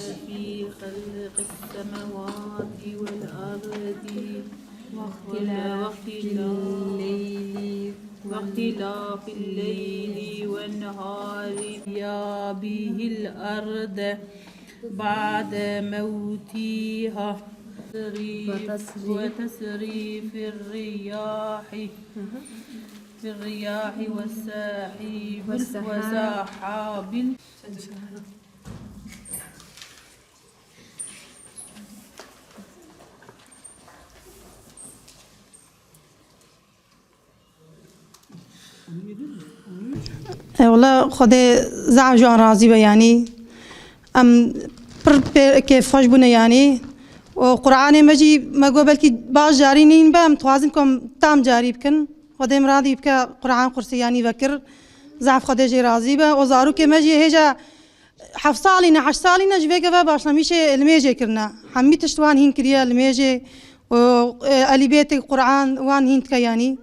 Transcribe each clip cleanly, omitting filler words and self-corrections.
في خلق السماوات والأرض واختلاف الليل والنهار يا به الأرض بعد موتها وتصريف الرياح والسحاب والله خدای زعف جوان راضی به یعنی ام پر کیف خوش بونه یعنی و قرآن مجی مگو بلکی باز جاری نین بام توازن کم تام جاری بکن خدای مرادی بک قرآن قرصی یعنی وکر زعف خدای جی راضی به و زارو که مجی هجا 7 سالینه 8 سالینه جوی که باش نمیشه الميجي کرنا همی تشتوان هین کریا الميجي و علی بیت قرآن وان هین که یعنی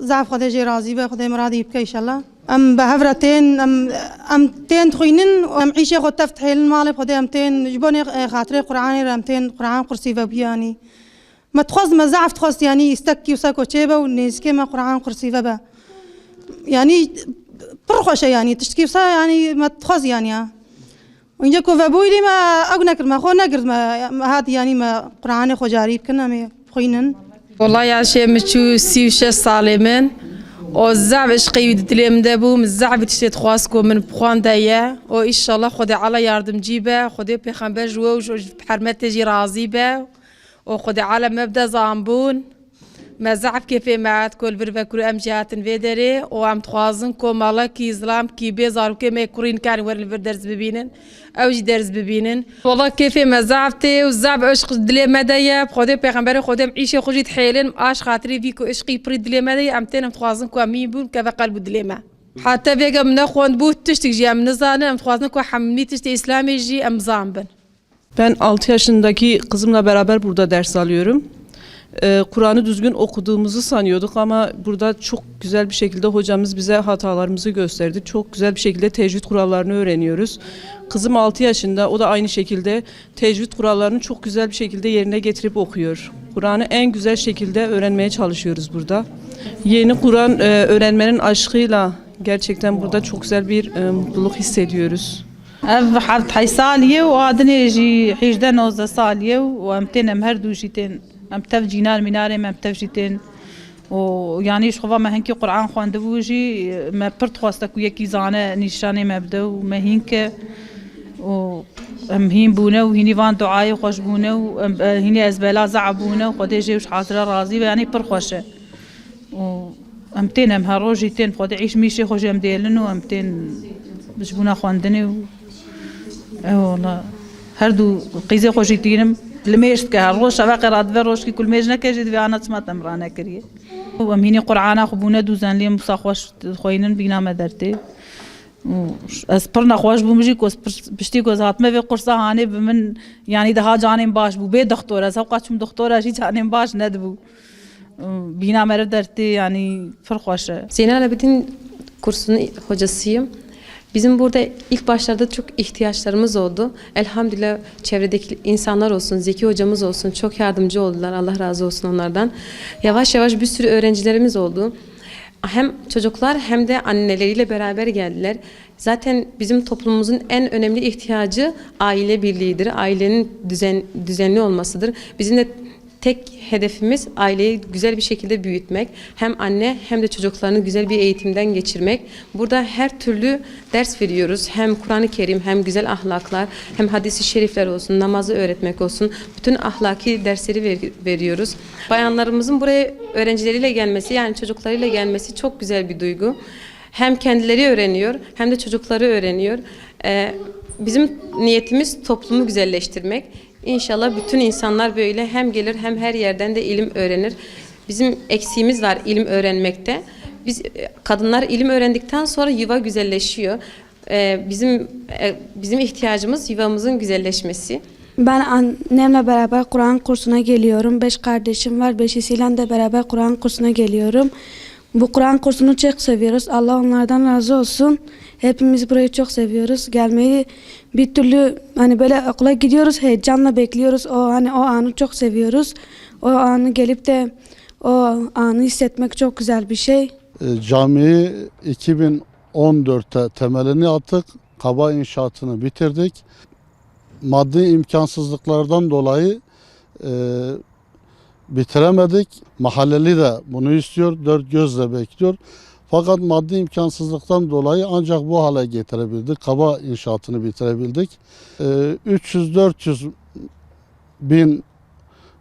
زعف خدای جی راضی به خدای مرادی بک ان شاء الله ام بهفرتين ام تين تخينن ام عيشه خد تفتح المال بخدي ام تين جبوني خاطري قرآني رامتين قرآن قرصي فبياني ما تخص ما زعف تخص يعني يستكي وساكو تشيبه ونيزكي ما قرآن قرصي فبا يعني برخوشه يعني تشتكي وسا يعني ما تخص يعني وينجكو فبويلي ما اقنكر ما خو نقر ما هاد يعني ما قرآني خو جاريب كنا مي خينن والله يا شيء مشو سيوش صالمين والزعب عشقي بدليم دابو مزعب تشتيت خواسكو من بخوان دايا وإن شاء الله خدي على ياردم جيبه خدي بيخنبر جوج بحرمت تجي راضيبه وخدي على مبدا زامبون ما زعب كيف ما تكل بربكرو ام جهات فيدري وام تخوازن كو مالا كي ظلام كي بيزارو كي ما يكورين كان ور الفردرز ببينن او جي درز ببينن والله كيف ما زعبتي والزعب عشق دلي مدايا بخدي بيغمبر خدي معيشه خوجي تحيلن اش خاطري فيكو عشقي بري دلي مدايا امتين تخوازن كو امين بون كذا قلب دليما حتى فيغا من خوان بوت تشتك جي من زانه ام تخوازن كو حمني تشتي اسلامي جي ام زامبن. Ben 6 yaşındaki kızımla beraber burada ders alıyorum. Kur'an'ı düzgün okuduğumuzu sanıyorduk ama burada çok güzel bir şekilde hocamız bize hatalarımızı gösterdi. Çok güzel bir şekilde tecvid kurallarını öğreniyoruz. Kızım 6 yaşında, o da aynı şekilde tecvid kurallarını çok güzel bir şekilde yerine getirip okuyor. Kur'an'ı en güzel şekilde öğrenmeye çalışıyoruz burada. Yeni Kur'an öğrenmenin aşkıyla gerçekten burada çok güzel bir mutluluk hissediyoruz. اف حد حي سالية وادني يجي 19 سالية وامتين ام هردو جيتين ام تفجي نار مناري ما تفجيتين ويعني شخوا ما هنكي قرآن خواندبوجي ما برت خواستك وياكي زانه نشاني ما بدو ما هنك و ام هين بونه وهيني فان دعاي خوش بونه وهيني ازبالا زعبونه وخدي جي وش حاضره راضي يعني برخوشه و امتين ام هروجيتين خدي عيش ميشي خوش ام ديلن وامتين بجبونا خواندني والله هردو قيزي خوشيتينم لميش كهروش شباب قراد فروش كي كل ميجنا كجد في انا تسمع تمرانا كريه ومهيني قرعانا خبونا دوزان لي مصاخوش خوينن بينا مدرتي اسبرنا خوش بومجي كوس بشتي كوز هاتمه في قرصه هاني بمن يعني ده جانم باش بو بي دكتوره سوقاتم دكتوره شي جانم باش ندبو بينا مدرتي يعني فرخوشه. Zeynel Abidin kursunun hocasıyım. Bizim burada ilk başlarda çok ihtiyaçlarımız oldu. Elhamdülillah çevredeki insanlar olsun, Zeki hocamız olsun çok yardımcı oldular. Allah razı olsun onlardan. Yavaş yavaş bir sürü öğrencilerimiz oldu. Hem çocuklar hem de anneleriyle beraber geldiler. Zaten bizim toplumumuzun en önemli ihtiyacı aile birliğidir. Ailenin düzenli olmasıdır. Bizim de tek hedefimiz aileyi güzel bir şekilde büyütmek. Hem anne hem de çocuklarını güzel bir eğitimden geçirmek. Burada her türlü ders veriyoruz. Hem Kur'an-ı Kerim hem güzel ahlaklar hem hadis-i şerifler olsun, namazı öğretmek olsun. Bütün ahlaki dersleri veriyoruz. Bayanlarımızın buraya öğrencileriyle gelmesi yani çocuklarıyla gelmesi çok güzel bir duygu. Hem kendileri öğreniyor hem de çocukları öğreniyor. Bizim niyetimiz toplumu güzelleştirmek. İnşallah bütün insanlar böyle hem gelir hem her yerden de ilim öğrenir. Bizim eksiğimiz var ilim öğrenmekte. Biz kadınlar ilim öğrendikten sonra yuva güzelleşiyor. Bizim ihtiyacımız yuvamızın güzelleşmesi. Ben annemle beraber Kur'an kursuna geliyorum. 5 kardeşim var. 5'isiyle de beraber Kur'an kursuna geliyorum. Bu Kur'an kursunu çok seviyoruz. Allah onlardan razı olsun. Hepimiz burayı çok seviyoruz. Gelmeyi bir türlü hani böyle okula gidiyoruz, heyecanla bekliyoruz. O anı çok seviyoruz. O anı gelip de o anı hissetmek çok güzel bir şey. Camiyi 2014'te temelini attık. Kaba inşaatını bitirdik. Maddi imkansızlıklardan dolayı bitiremedik. Mahalleli de bunu istiyor, dört gözle bekliyor. Fakat maddi imkansızlıktan dolayı ancak bu hale getirebildik. Kaba inşaatını bitirebildik. 300-400 bin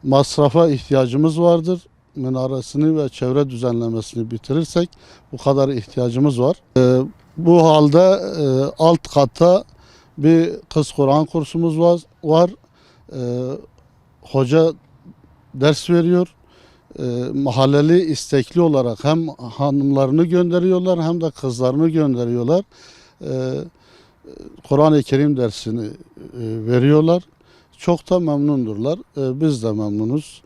masrafa ihtiyacımız vardır. Minaresini ve çevre düzenlemesini bitirirsek bu kadar ihtiyacımız var. Bu halde alt katta bir kız Kur'an kursumuz var. Hoca ders veriyor. Mahalleli istekli olarak hem hanımlarını gönderiyorlar hem de kızlarını gönderiyorlar. Kur'an-ı Kerim dersini veriyorlar. Çok da memnundurlar. Biz de memnunuz.